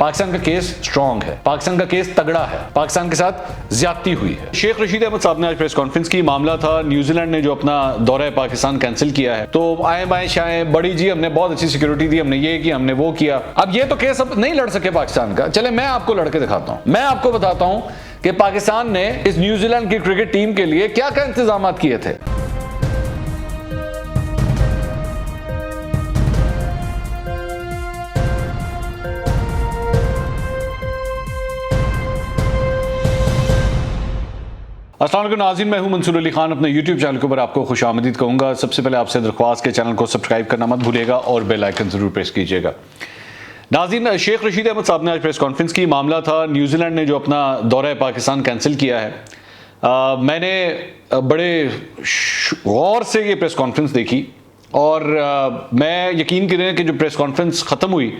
पाकिस्तान का case strong है, पाकिस्तान का केस तगड़ा है, पाकिस्तान के साथ ज्यादती हुई है। शेख रशीद अहमद साहब ने आज प्रेस कॉन्फ्रेंस की, मामला था न्यूजीलैंड ने जो अपना दौरा पाकिस्तान कैंसिल किया है, तो आए बाएं शाएं बड़ी जी हमने बहुत अच्छी सिक्योरिटी दी, हमने ये किया, हमने वो किया। अब ये तो केस अब नहीं लड़ सके पाकिस्तान का। चले मैं आपको लड़के दिखाता हूं, मैं आपको बताता हूं कि पाकिस्तान ने इस न्यूजीलैंड की क्रिकेट टीम के लिए क्या क्या इंतजाम किए थे। अस्सलाम वालेकुम नाज़रीन, मैं हूं मंसूर अली खान। अपने YouTube चैनल के ऊपर आपको खुशामदीद कहूँगा। सबसे पहले आपसे दरख्वास्त के चैनल को सब्सक्राइब करना मत भूलिएगा और बेल आइकन ज़रूर प्रेस कीजिएगा। नाज़रीन, शेख रशीद अहमद साहब ने आज प्रेस कॉन्फ्रेंस की, मामला था न्यूजीलैंड ने जो अपना दौरा पाकिस्तान कैंसिल किया है। मैंने बड़े गौर से ये प्रेस कॉन्फ्रेंस देखी और मैं यकीन करें कि जो प्रेस कॉन्फ्रेंस ख़त्म हुई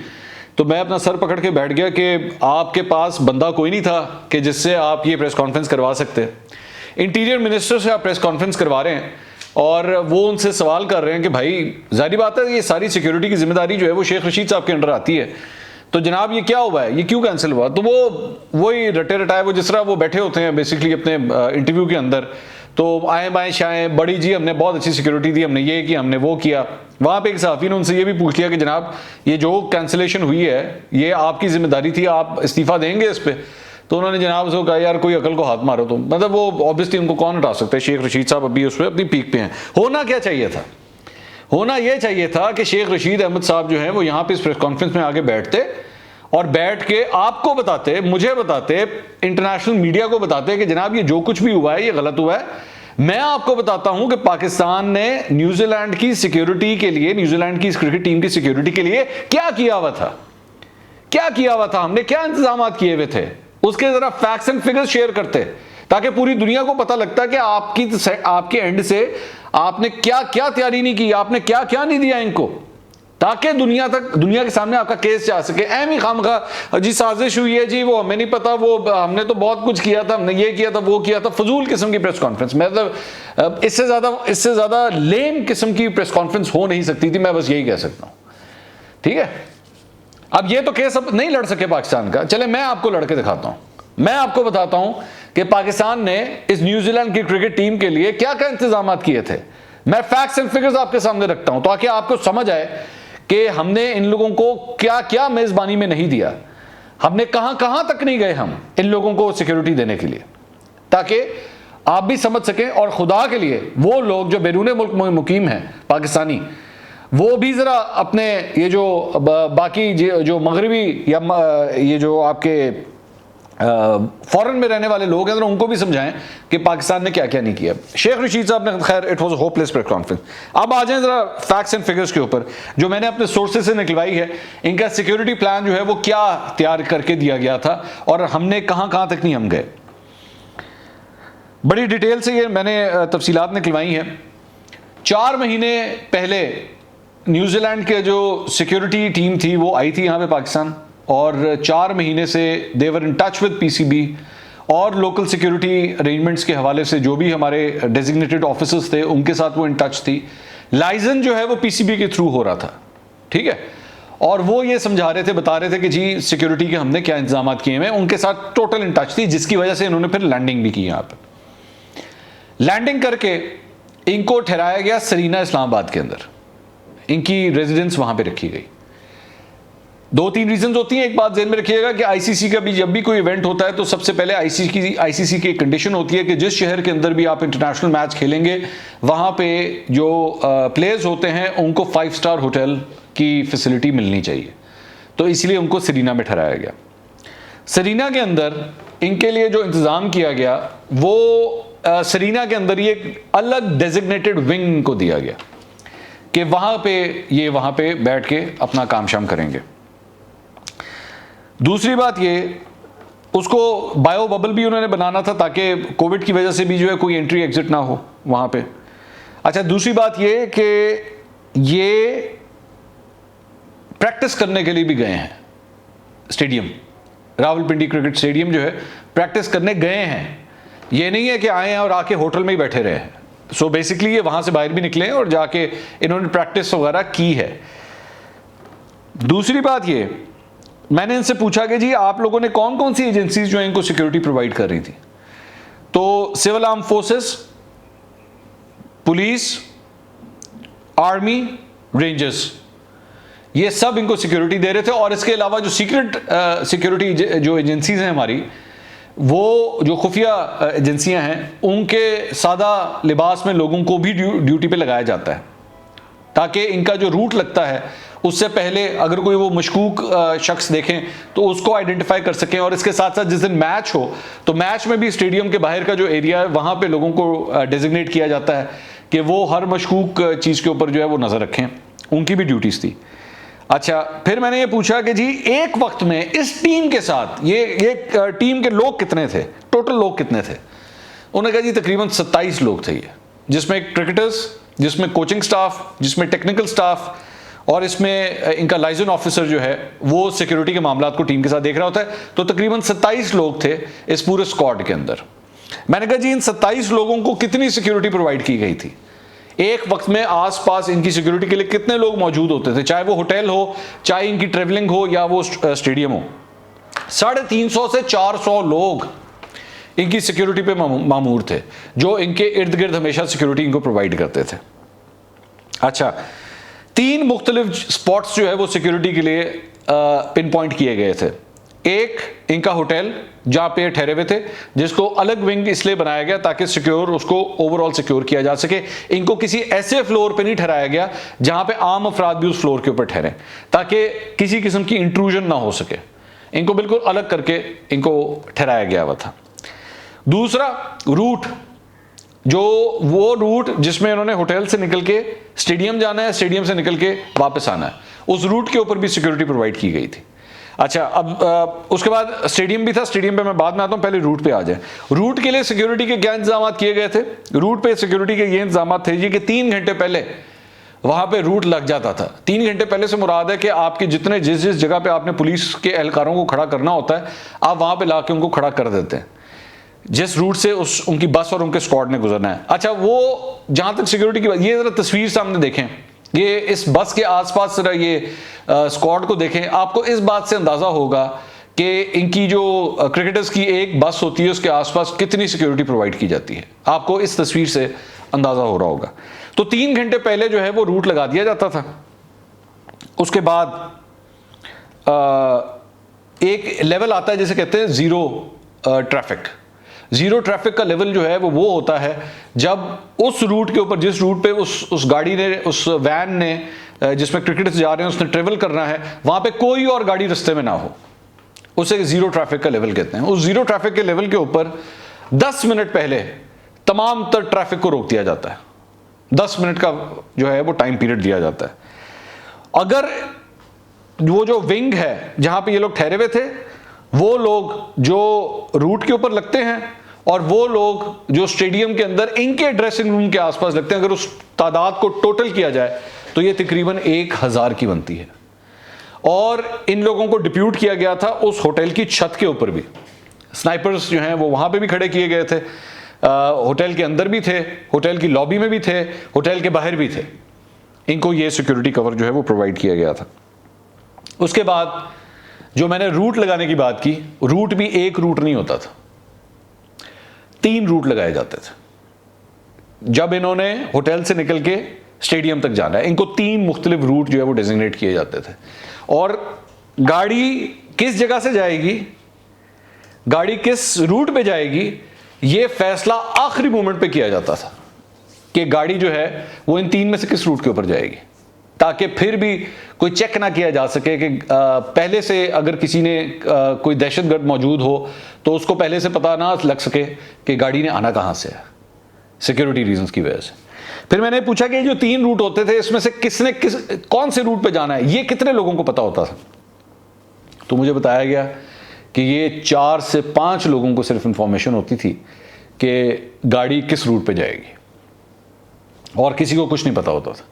तो मैं अपना सर पकड़ के बैठ गया कि आपके पास बंदा कोई नहीं था कि जिससे आप ये प्रेस कॉन्फ्रेंस करवा सकते। इंटीरियर मिनिस्टर से आप प्रेस कॉन्फ्रेंस करवा रहे हैं और वो उनसे सवाल कर रहे हैं कि भाई जाहिर बात है ये सारी सिक्योरिटी की जिम्मेदारी जो है वो शेख रशीद साहब के अंडर आती है, तो जनाब ये क्या हुआ है, ये क्यों कैंसिल हुआ। तो वही रटे रटाए वो जिस तरह वो बैठे होते हैं बेसिकली अपने इंटरव्यू के अंदर, तो आए बाएं शाएं बड़ी जी हमने बहुत अच्छी सिक्योरिटी दी, हमने ये किया, हमने वो किया। वहाँ पे एक सहाफ़ी ने उनसे ये भी पूछ लिया कि जनाब ये जो कैंसिलेशन हुई है ये आपकी जिम्मेदारी थी, आप इस्तीफ़ा देंगे इस पर। तो उन्होंने जनाब से कहा यार कोई अकल को हाथ मारो। तो मतलब वो ऑब्वियसली उनको कौन हटा सकता है, शेख रशीद साहब अभी उस पर अपनी पीक पे हैं। होना क्या चाहिए था, होना यह चाहिए था कि शेख रशीद अहमद साहब जो हैं वो यहाँ पे इस प्रेस कॉन्फ्रेंस में आगे बैठते और बैठ के आपको बताते, मुझे बताते, इंटरनेशनल मीडिया को बताते कि जनाब ये जो कुछ भी हुआ है ये गलत हुआ है। मैं आपको बताता हूं कि पाकिस्तान ने न्यूजीलैंड की सिक्योरिटी के लिए, न्यूजीलैंड की इस क्रिकेट टीम की सिक्योरिटी के लिए क्या किया हुआ था, क्या किया हुआ था, हमने क्या इंतजाम किए हुए थे, उसके जरा फैक्ट्स एंड फिगर्स शेयर करते ताकि पूरी दुनिया को पता लगता कि आपके एंड से आपने क्या क्या तैयारी नहीं की, आपने क्या क्या नहीं दिया इनको, ताकि दुनिया के सामने आपका केस जा सके। एम ही खामखा जी साजिश हुई है जी, वो हमें नहीं पता, वो हमने तो बहुत कुछ किया था, हमने ये किया था, वो किया था, फजूल किस्म की प्रेस कॉन्फ्रेंस। मतलब इससे ज्यादा लेम किस्म की प्रेस कॉन्फ्रेंस हो नहीं सकती थी, मैं बस यही कह सकता हूं। ठीक है, अब ये तो केस अब नहीं लड़ सके पाकिस्तान का। चले मैं आपको लड़के दिखाता हूं, मैं आपको बताता हूं कि पाकिस्तान ने इस न्यूजीलैंड की क्रिकेट टीम के लिए क्या क्या इंतजाम किए थे। मैं फैक्ट्स एंड फिगर्स आपके सामने रखता हूं ताकि आपको समझ आए कि हमने इन लोगों को क्या क्या मेजबानी में नहीं दिया, हमने कहां कहां तक नहीं गए हम इन लोगों को सिक्योरिटी देने के लिए, ताकि आप भी समझ सकें। और खुदा के लिए वो लोग जो बैरून मुल्क मुकीम हैं पाकिस्तानी, वो भी जरा अपने ये जो बाकी जो मगरबी या ये जो आपके फॉरेन में रहने वाले लोग हैं जरा उनको भी समझाएं कि पाकिस्तान ने क्या क्या नहीं किया। शेख रशीद साहब ने खैर it was hopeless press conference. अब आ जाएं जरा फैक्ट्स एंड फिगर्स के ऊपर जो मैंने अपने सोर्सेज से निकलवाई है। इनका सिक्योरिटी प्लान जो है वो क्या तैयार करके दिया गया था और हमने कहां कहां तक नहीं हम गए। बड़ी डिटेल से ये मैंने तफसीलात निकलवाई हैं। 4 महीने पहले न्यूजीलैंड के जो सिक्योरिटी टीम थी वो आई थी यहाँ पे पाकिस्तान और 4 महीने से देवर इन टच विद पीसीबी और लोकल सिक्योरिटी अरेंजमेंट्स के हवाले से जो भी हमारे डेजिग्नेटेड ऑफिसर्स थे उनके साथ वो इन टच थी। लाइजन जो है वो पीसीबी के थ्रू हो रहा था, ठीक है, और वो ये समझा रहे थे, बता रहे थे कि जी सिक्योरिटी के हमने क्या इंतजाम किए हैं, उनके साथ टोटल इन टच थी, जिसकी वजह से इन्होंने फिर लैंडिंग भी की। यहाँ पर लैंडिंग करके इनको ठहराया गया सरीना इस्लामाबाद के अंदर, इनकी रेजिडेंस वहां पे रखी गई। 2-3 रीजंस होती हैं। एक बात ध्यान में रखिएगा कि आईसीसी का भी जब भी कोई इवेंट होता है तो सबसे पहले आईसीसी की कंडीशन होती है कि जिस शहर के अंदर भी आप इंटरनेशनल मैच खेलेंगे वहां पे जो प्लेयर्स होते हैं उनको 5 स्टार होटल की फैसिलिटी मिलनी चाहिए, तो इसलिए उनको सरीना में ठहराया गया। सरीना के अंदर इनके लिए जो इंतज़ाम किया गया वो सरीना के अंदर ये एक अलग डेजिग्नेटेड विंग को दिया गया कि वहां पे बैठ के अपना काम शाम करेंगे। दूसरी बात ये, उसको बायो बबल भी उन्होंने बनाना था ताकि कोविड की वजह से भी जो है कोई एंट्री एग्जिट ना हो वहां पे। अच्छा, दूसरी बात ये कि ये प्रैक्टिस करने के लिए भी गए हैं स्टेडियम, रावलपिंडी क्रिकेट स्टेडियम जो है प्रैक्टिस करने गए हैं। ये नहीं है कि आए हैं और आके होटल में ही बैठे रहे हैं। सो बेसिकली ये वहां से बाहर भी निकले और जाके इन्होंने प्रैक्टिस वगैरह की है। दूसरी बात ये, मैंने इनसे पूछा कि जी आप लोगों ने कौन कौन सी एजेंसीज जो है इनको सिक्योरिटी प्रोवाइड कर रही थी। तो civil arm forces, police, army, rangers, ये सब इनको सिक्योरिटी दे रहे थे। और इसके अलावा जो सीक्रेट सिक्योरिटी जो एजेंसीज हैं हमारी, वो जो खुफिया एजेंसियां हैं, उनके सादा लिबास में लोगों को भी ड्यूटी पे लगाया जाता है, ताकि इनका जो रूट लगता है उससे पहले अगर कोई वो मशकूक शख्स देखें तो उसको आइडेंटिफाई कर सकें। और इसके साथ साथ जिस दिन मैच हो तो मैच में भी स्टेडियम के बाहर का जो एरिया है वहाँ पे लोगों को डेजिग्नेट किया जाता है कि वो हर मशकूक चीज़ के ऊपर जो है वो नज़र रखें। उनकी भी ड्यूटीज़ थी। अच्छा, फिर मैंने ये पूछा कि जी एक वक्त में इस टीम के साथ ये टीम के लोग कितने थे, टोटल लोग कितने थे। उन्होंने कहा जी तकरीबन 27 लोग थे ये, जिसमें क्रिकेटर्स, जिसमें कोचिंग स्टाफ, जिसमें टेक्निकल स्टाफ, और इसमें इनका लाइजन ऑफिसर जो है वो सिक्योरिटी के मामलात को टीम के साथ देख रहा होता है। तो तकरीबन 27 लोग थे इस पूरे स्क्वाड के अंदर। मैंने कहा जी इन 27 लोगों को कितनी सिक्योरिटी प्रोवाइड की गई थी, एक वक्त में आसपास इनकी सिक्योरिटी के लिए कितने लोग मौजूद होते थे, चाहे वो होटल हो, चाहे इनकी ट्रेवलिंग हो, या वो स्टेडियम हो। 350 से 400 लोग इनकी सिक्योरिटी पे मामूर थे, जो इनके इर्द गिर्द हमेशा सिक्योरिटी इनको प्रोवाइड करते थे। अच्छा, 3 मुख्तलिफ स्पॉट्स जो है वो सिक्योरिटी के लिए पिन पॉइंट किए गए थे। एक इनका होटल जहां पे ठहरे हुए थे, जिसको अलग विंग इसलिए बनाया गया ताकि सिक्योर उसको ओवरऑल सिक्योर किया जा सके। इनको किसी ऐसे फ्लोर पे नहीं ठहराया गया जहां पे आम अफराद भी उस फ्लोर के ऊपर ठहरे, ताकि किसी किस्म की इंट्रूजन ना हो सके। इनको बिल्कुल अलग करके इनको ठहराया गया हुआ था। दूसरा रूट, जो वो रूट जिसमें इन्होंने होटल से निकल के स्टेडियम जाना है, स्टेडियम से निकल के वापस आना है, उस रूट के ऊपर भी सिक्योरिटी प्रोवाइड की गई थी। अच्छा, अब उसके बाद स्टेडियम भी था, स्टेडियम पे मैं बाद में आता हूं, पहले रूट पे आ जाए। रूट के लिए सिक्योरिटी के क्या इंतजाम किए गए थे। रूट पे सिक्योरिटी के ये इंतजाम थे जी कि 3 घंटे पहले वहां पे रूट लग जाता था। 3 घंटे पहले से मुराद है कि आपके जितने जिस जगह पे आपने पुलिस के एहलकारों को खड़ा करना होता है, आप वहां पे लाके उनको खड़ा कर देते हैं, जिस रूट से उनकी बस और उनके स्क्वाड ने गुजरना है। अच्छा, वो जहां तक सिक्योरिटी की बात, ये जरा तस्वीर सामने देखें, ये इस बस के आसपास जरा ये स्क्वाड को देखें, आपको इस बात से अंदाजा होगा कि इनकी जो क्रिकेटर्स की एक बस होती है उसके आसपास कितनी सिक्योरिटी प्रोवाइड की जाती है। आपको इस तस्वीर से अंदाजा हो रहा होगा। तो 3 घंटे पहले जो है वो रूट लगा दिया जाता था। उसके बाद एक लेवल आता है जिसे कहते हैं जीरो ट्रैफिक। जीरो ट्रैफिक का लेवल जो है वो होता है जब उस रूट के ऊपर, जिस रूट पे उस गाड़ी ने, उस वैन ने जिसमें क्रिकेटर्स जा रहे हैं उसने ट्रेवल करना है, वहां पे कोई और गाड़ी रास्ते में ना हो, उसे जीरो ट्रैफिक का लेवल कहते हैं। उस जीरो ट्रैफिक के लेवल के ऊपर 10 मिनट पहले तमाम तर ट्रैफिक को रोक दिया जाता है। 10 मिनट का जो है वो टाइम पीरियड दिया जाता है। अगर वो जो विंग है जहां पे ये लोग ठहरे हुए थे, वो लोग जो रूट के ऊपर लगते हैं और वो लोग जो स्टेडियम के अंदर इनके ड्रेसिंग रूम के आसपास लगते हैं, अगर उस तादाद को टोटल किया जाए तो ये तकरीबन 1000 की बनती है। और इन लोगों को डिप्यूट किया गया था उस होटल की छत के ऊपर भी। स्नाइपर्स जो हैं वो वहां पे भी खड़े किए गए थे, होटल के अंदर भी थे, होटल की लॉबी में भी थे, होटल के बाहर भी थे। इनको ये सिक्योरिटी कवर जो है वो प्रोवाइड किया गया था। उसके बाद जो मैंने रूट लगाने की बात की, रूट भी एक रूट नहीं होता था, 3 रूट लगाए जाते थे। जब इन्होंने होटल से निकल के स्टेडियम तक जाना है, इनको 3 मुख्तलिफ रूट जो है वो डेजिग्नेट किए जाते थे। और गाड़ी किस जगह से जाएगी, गाड़ी किस रूट पे जाएगी, ये फैसला आखिरी मोमेंट पे किया जाता था कि गाड़ी जो है वो इन 3 में से किस रूट के ऊपर जाएगी, ताकि फिर भी कोई चेक ना किया जा सके कि पहले से अगर किसी ने कोई दहशतगर्द मौजूद हो तो उसको पहले से पता ना लग सके कि गाड़ी ने आना कहाँ से है, सिक्योरिटी रीजंस की वजह से। फिर मैंने पूछा कि जो 3 रूट होते थे इसमें से किसने कौन से रूट पे जाना है, ये कितने लोगों को पता होता था। तो मुझे बताया गया कि ये 4 से 5 लोगों को सिर्फ इंफॉर्मेशन होती थी कि गाड़ी किस रूट पे जाएगी, और किसी को कुछ नहीं पता होता था।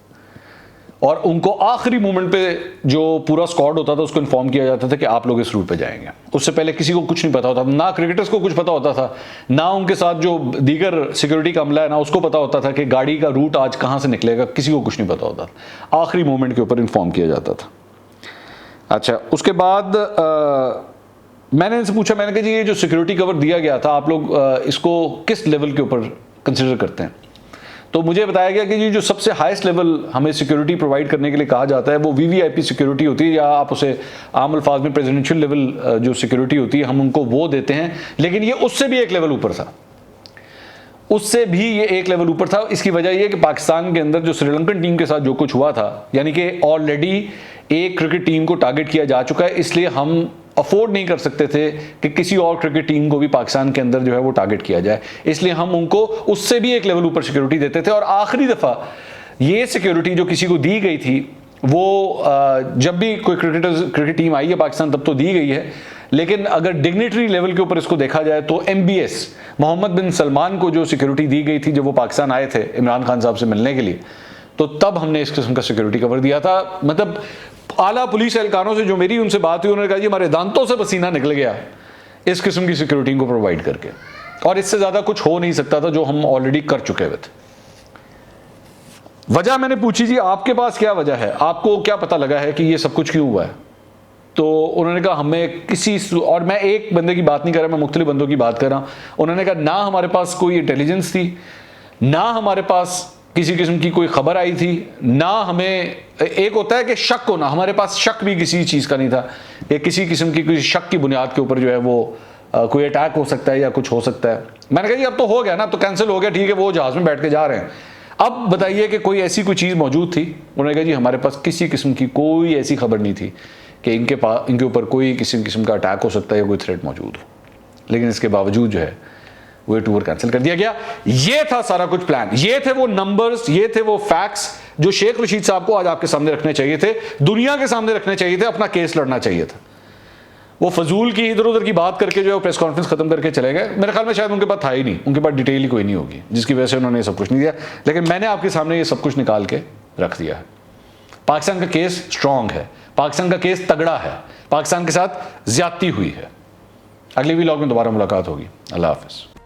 और उनको आखिरी मोमेंट पे जो पूरा स्क्वाड होता था उसको इन्फॉर्म किया जाता था कि आप लोग इस रूट पे जाएंगे। उससे पहले किसी को कुछ नहीं पता होता था, ना क्रिकेटर्स को कुछ पता होता था, ना उनके साथ जो दीगर सिक्योरिटी का अमला है ना उसको पता होता था कि गाड़ी का रूट आज कहाँ से निकलेगा, किसी को कुछ नहीं पता होता था। आखिरी मोमेंट के ऊपर इन्फॉर्म किया जाता था। अच्छा, उसके बाद मैंने इनसे पूछा, मैंने कहा जी ये जो सिक्योरिटी कवर दिया गया था आप लोग इसको किस लेवल के ऊपर कंसिडर करते हैं? तो मुझे बताया गया कि ये जो सबसे हाईएस्ट लेवल हमें सिक्योरिटी प्रोवाइड करने के लिए कहा जाता है वो वीवीआईपी सिक्योरिटी होती है, या आप उसे आम अल्फाज में प्रेसिडेंशियल लेवल जो सिक्योरिटी होती है हम उनको वो देते हैं। लेकिन ये उससे भी एक लेवल ऊपर था, उससे भी ये एक लेवल ऊपर था। इसकी वजह यह कि पाकिस्तान के अंदर जो श्रीलंकन टीम के साथ जो कुछ हुआ था, यानी कि ऑलरेडी एक क्रिकेट टीम को टारगेट किया जा चुका है, इसलिए हम अफोर्ड नहीं कर सकते थे कि किसी और क्रिकेट टीम को भी पाकिस्तान के अंदर जो है वो टारगेट किया जाए, इसलिए हम उनको उससे भी एक लेवल ऊपर सिक्योरिटी देते थे। और आखिरी दफ़ा ये सिक्योरिटी जो किसी को दी गई थी वो जब भी कोई क्रिकेट टीम आई है पाकिस्तान तब तो दी गई है, लेकिन अगर डिग्निटरी लेवल के ऊपर इसको देखा जाए तो MBS मोहम्मद बिन सलमान को जो सिक्योरिटी दी गई थी जब वो पाकिस्तान आए थे इमरान खान साहब से मिलने के लिए, तो तब हमने इस किस्म का सिक्योरिटी कवर दिया था। मतलब आला पुलिस एहलकारों से जो मेरी उनसे बात हुई, उन्होंने कहा जी हमारे दांतों से पसीना निकल गया इस किस्म की सिक्योरिटी को प्रोवाइड करके, और इससे ज़्यादा कुछ हो नहीं सकता था जो हम ऑलरेडी कर चुके हुए थे। वजह मैंने पूछी जी आपके पास क्या वजह है, आपको क्या पता लगा है कि ये सब कुछ क्यों हुआ है? तो उन्होंने कहा हमें किसी, और मैं एक बंदे की बात नहीं कर रहा, मैं मुख्तलिफ बंदों की बात कर रहा हूँ। उन्होंने कहा ना हमारे पास कोई इंटेलिजेंस थी, ना हमारे पास किसी किस्म की कोई खबर आई थी, ना हमें, एक होता है कि शक होना, हमारे पास शक भी किसी चीज़ का नहीं था कि किसी किस्म की किसी शक की बुनियाद के ऊपर जो है वो कोई अटैक हो सकता है या कुछ हो सकता है। मैंने कहा जी अब तो हो गया ना, अब तो कैंसिल हो गया, ठीक है वो जहाज़ में बैठ के जा रहे हैं, अब बताइए कि कोई ऐसी कोई चीज़ मौजूद थी? उन्होंने कहा जी हमारे पास किसी किस्म की कोई ऐसी खबर नहीं थी कि इनके ऊपर कोई किसी किस्म का अटैक हो सकता है या कोई थ्रेट मौजूद हो, लेकिन इसके बावजूद जो है वो टूर कैंसिल कर दिया गया। ये था सारा कुछ प्लान, ये थे वो नंबर्स, ये थे वो फैक्ट्स जो शेख रशीद साहब को आज आपके सामने रखने चाहिए थे, दुनिया के सामने रखने चाहिए थे, अपना केस लड़ना चाहिए था। वो फजूल की इधर उधर की बात करके जो है प्रेस कॉन्फ्रेंस खत्म करके चले गए। मेरे ख्याल में शायद उनके पास था ही नहीं, उनके पास डिटेल ही कोई नहीं होगी जिसकी वजह से उन्होंने सब कुछ नहीं दिया, लेकिन मैंने आपके सामने ये सब कुछ निकाल के रख दिया है। पाकिस्तान का केस स्ट्रांग है, पाकिस्तान का केस तगड़ा है, पाकिस्तान के साथ ज्यादती हुई है। अगले व्लॉग में दोबारा मुलाकात होगी। अल्लाह हाफिज़।